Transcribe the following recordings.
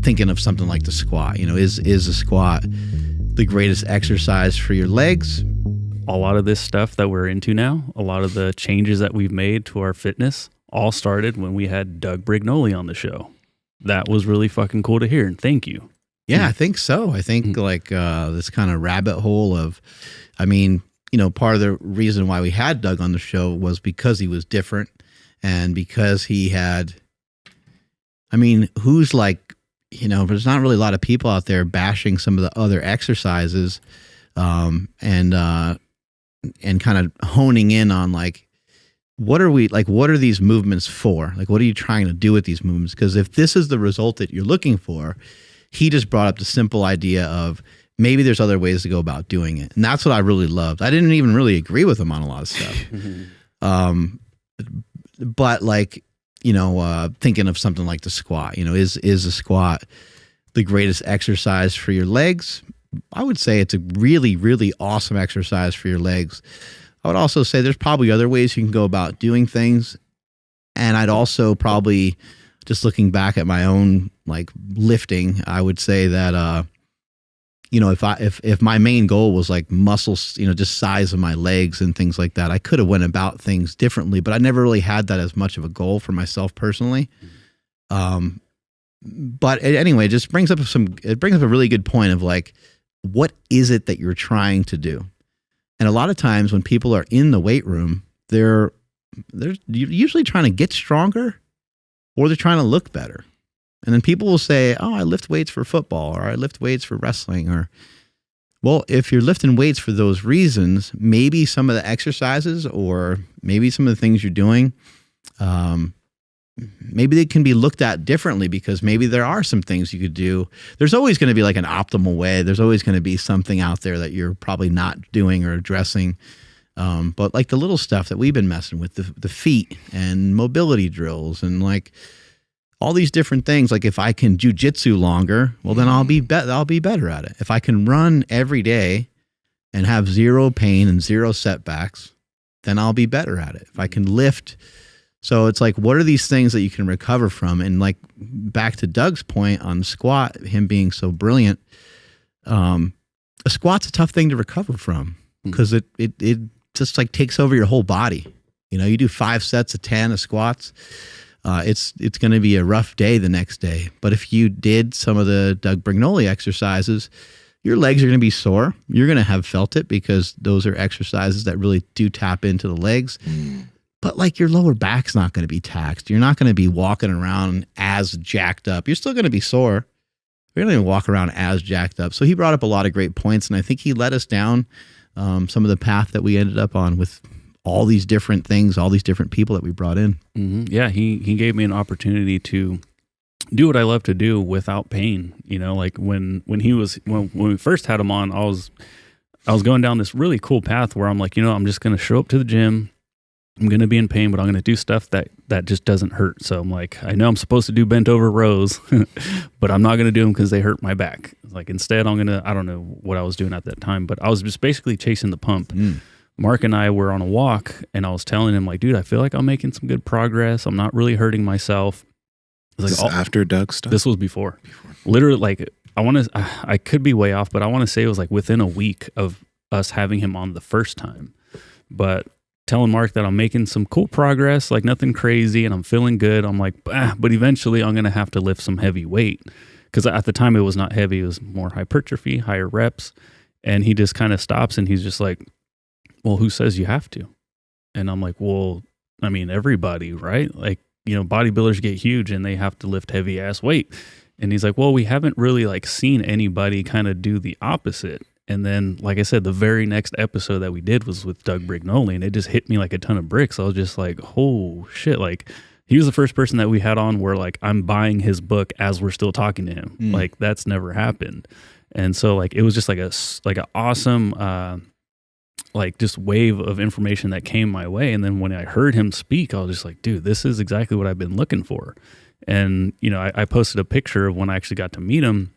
thinking of something like the squat. Is a squat the greatest exercise for your legs? A lot of this stuff that we're into now, a lot of the changes that we've made to our fitness all started when we had Doug Brignoli on the show. That was really fucking cool to hear, and thank you. Yeah, I think so. I think this kind of rabbit hole of, part of the reason why we had Doug on the show was because he was different and because he had, who's like, there's not really a lot of people out there bashing some of the other exercises and kind of honing in on like, what are these movements for? Like, what are you trying to do with these movements? Because if this is the result that you're looking for, he just brought up the simple idea of maybe there's other ways to go about doing it. And that's what I really loved. I didn't even really agree with him on a lot of stuff. But like, thinking of something like the squat, is a squat the greatest exercise for your legs? I would say it's a really, really awesome exercise for your legs. I would also say there's probably other ways you can go about doing things. And I'd also probably, just looking back at my own like lifting, I would say that, if my main goal was like muscles, just size of my legs and things like that, I could have went about things differently, but I never really had that as much of a goal for myself personally. But anyway, it just brings up a really good point of like, what is it that you're trying to do? And a lot of times when people are in the weight room, they're usually trying to get stronger or they're trying to look better. And then people will say, oh, I lift weights for football or I lift weights for wrestling. Or, well, if you're lifting weights for those reasons, maybe some of the exercises or maybe some of the things you're doing, maybe they can be looked at differently because maybe there are some things you could do. There's always going to be like an optimal way. There's always going to be something out there that you're probably not doing or addressing. But like the little stuff that we've been messing with, the feet and mobility drills and like all these different things. Like if I can jujitsu longer, well, then I'll be better at it. If I can run every day and have zero pain and zero setbacks, then I'll be better at it. If I can lift. So it's like, what are these things that you can recover from? And like back to Doug's point on the squat, him being so brilliant, a squat's a tough thing to recover from because it just like takes over your whole body. You do 5 sets of 10 of squats. It's going to be a rough day the next day. But if you did some of the Doug Brignoli exercises, your legs are going to be sore. You're going to have felt it because those are exercises that really do tap into the legs. But like your lower back's not going to be taxed. You're not going to be walking around as jacked up. You're still going to be sore. You're going to walk around as jacked up. So he brought up a lot of great points, and I think he led us down some of the path that we ended up on with all these different things, all these different people that we brought in. Mm-hmm. Yeah, he gave me an opportunity to do what I love to do without pain. Like when we first had him on, I was going down this really cool path where I'm like, I'm just going to show up to the gym. I'm going to be in pain, but I'm going to do stuff that just doesn't hurt. So I'm like, I know I'm supposed to do bent over rows, but I'm not going to do them because they hurt my back. Like instead, I don't know what I was doing at that time, but I was just basically chasing the pump. Mark and I were on a walk and I was telling him like, dude, I feel like I'm making some good progress. I'm not really hurting myself. Like, after Doug's stuff? This was before. Literally, like I could be way off, but I want to say it was like within a week of us having him on the first time. But telling Mark that I'm making some cool progress, like nothing crazy, and I'm feeling good. I'm like, but eventually I'm going to have to lift some heavy weight. Because at the time it was not heavy. It was more hypertrophy, higher reps. And he just kind of stops and he's just like, well, who says you have to? And I'm like, well, I mean, everybody, right? Like, bodybuilders get huge and they have to lift heavy ass weight. And he's like, well, we haven't really like seen anybody kind of do the opposite. And then, like I said, the very next episode that we did was with Doug Brignoli, and it just hit me like a ton of bricks. I was just like, oh shit. Like he was the first person that we had on where like I'm buying his book as we're still talking to him. Like that's never happened. And so like, it was just like an awesome, like just wave of information that came my way. And then when I heard him speak, I was just like, dude, this is exactly what I've been looking for. And, I posted a picture of when I actually got to meet him.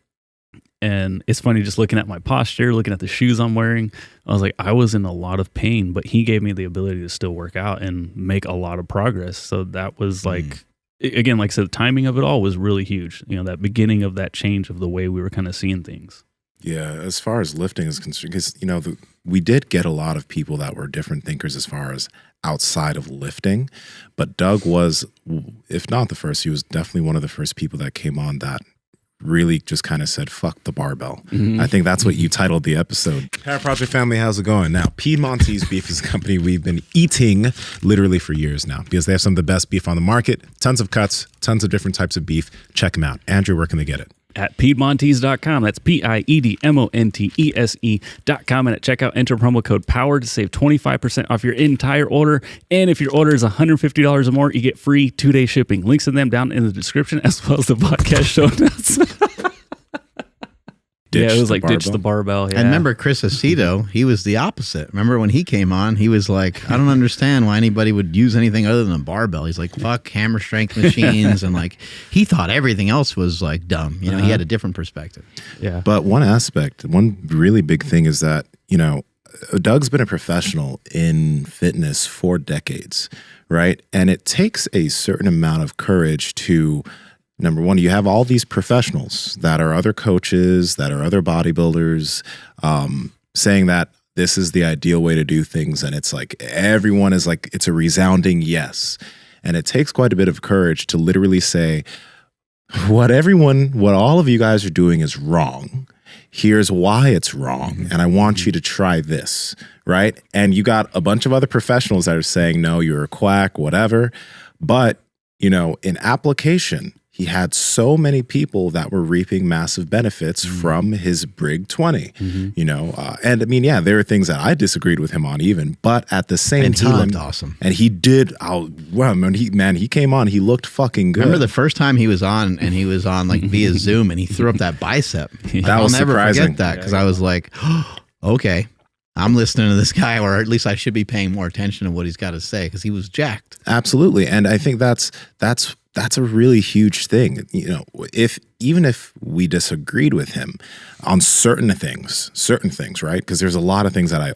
And it's funny just looking at my posture, looking at the shoes I'm wearing. I was like, I was in a lot of pain, but he gave me the ability to still work out and make a lot of progress. So that was like, again, like I said, the timing of it all was really huge. That beginning of that change of the way we were kind of seeing things. Yeah, as far as lifting is concerned, because we did get a lot of people that were different thinkers as far as outside of lifting, but Doug was, if not the first, he was definitely one of the first people that came on that really just kind of said, fuck the barbell. Mm-hmm. I think that's what you titled the episode. Power Project family, how's it going? Now, Piedmontese Beef is a company we've been eating literally for years now because they have some of the best beef on the market, tons of cuts, tons of different types of beef. Check them out. Andrew, where can they get it? At Piedmontese.com. That's PIEDMONTESE.com. And at checkout, enter promo code POWER to save 25% off your entire order. And if your order is $150 or more, you get free 2-day shipping. Links to them down in the description as well as the podcast show notes. It was like ditch the barbell. Yeah. And remember Chris Aceto, he was the opposite. Remember when he came on, he was like, I don't understand why anybody would use anything other than a barbell. He's like, fuck hammer strength machines. And like, he thought everything else was like dumb. He had a different perspective. Yeah. But one really big thing is that, Doug's been a professional in fitness for decades, right? And it takes a certain amount of courage to, number one, you have all these professionals that are other coaches, that are other bodybuilders, saying that this is the ideal way to do things. And it's like, everyone is like, it's a resounding yes. And it takes quite a bit of courage to literally say, what all of you guys are doing is wrong. Here's why it's wrong. And I want you to try this, right? And you got a bunch of other professionals that are saying, no, you're a quack, whatever. But, in application, he had so many people that were reaping massive benefits from his Brig-20, and I mean, yeah, there are things that I disagreed with him on even, but at the same time, he looked awesome. And he did, he came on, he looked fucking good. Remember the first time he was on and he was on like via Zoom and he threw up that bicep. I'll never forget that because I was like, oh, okay, I'm listening to this guy, or at least I should be paying more attention to what he's got to say because he was jacked. Absolutely. And I think that's a really huge thing. Even if we disagreed with him on certain things, right? Because there's a lot of things that I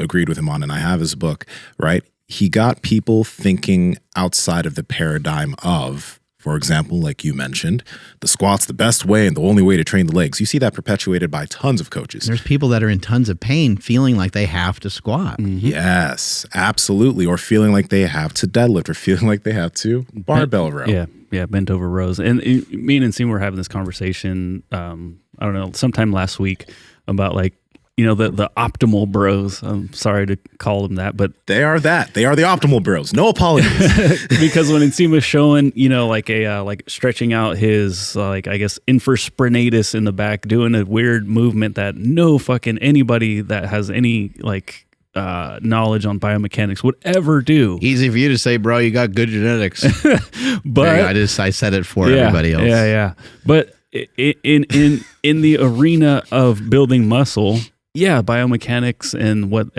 agreed with him on, and I have his book, right? He got people thinking outside of the paradigm of, for example, like you mentioned, the squat's the best way and the only way to train the legs. You see that perpetuated by tons of coaches. There's people that are in tons of pain feeling like they have to squat. Mm-hmm. Yes, absolutely. Or feeling like they have to deadlift or feeling like they have to barbell row. Yeah, bent over rows. And me and Nsima were having this conversation, I don't know, sometime last week about like, the optimal bros. I'm sorry to call them that, but they are that. They are the optimal bros. No apologies. Because when Nsima's showing, like stretching out his, I guess, infraspinatus in the back, doing a weird movement that no fucking anybody that has any knowledge on biomechanics would ever do. Easy for you to say, bro, you got good genetics. But I said it for everybody else. Yeah. But in the arena of building muscle, yeah, biomechanics and what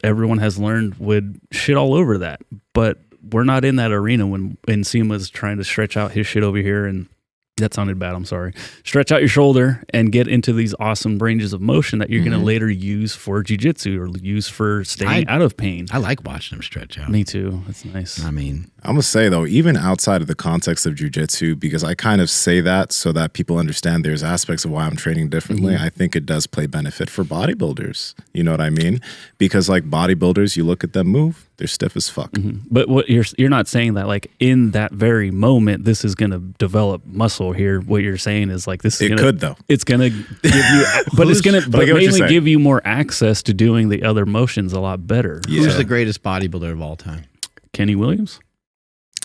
everyone has learned would shit all over that. But we're not in that arena when Nsima's trying to stretch out his shit over here, and that sounded bad, I'm sorry. Stretch out your shoulder and get into these awesome ranges of motion that you're going to later use for jiu-jitsu or use for staying out of pain. I like watching him stretch out. Me too. It's nice. I mean, I'm going to say, though, even outside of the context of jiu-jitsu, because I kind of say that so that people understand there's aspects of why I'm training differently, I think it does play benefit for bodybuilders. You know what I mean? Because like bodybuilders, you look at them move, they're stiff as fuck. But what you're not saying that like in that very moment, this is going to develop muscle here. What you're saying is like this is could though. It's going to give you, but it's going to mainly give you more access to doing the other motions a lot better. Yeah. Who's the greatest bodybuilder of all time? Kenny Williams.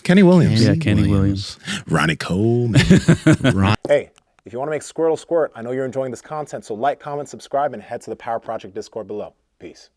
Kenny Williams. Yeah, Kenny Williams. Ronnie Cole. Hey, if you want to make Squirtle squirt, I know you're enjoying this content, so like, comment, subscribe, and head to the Power Project Discord below. Peace.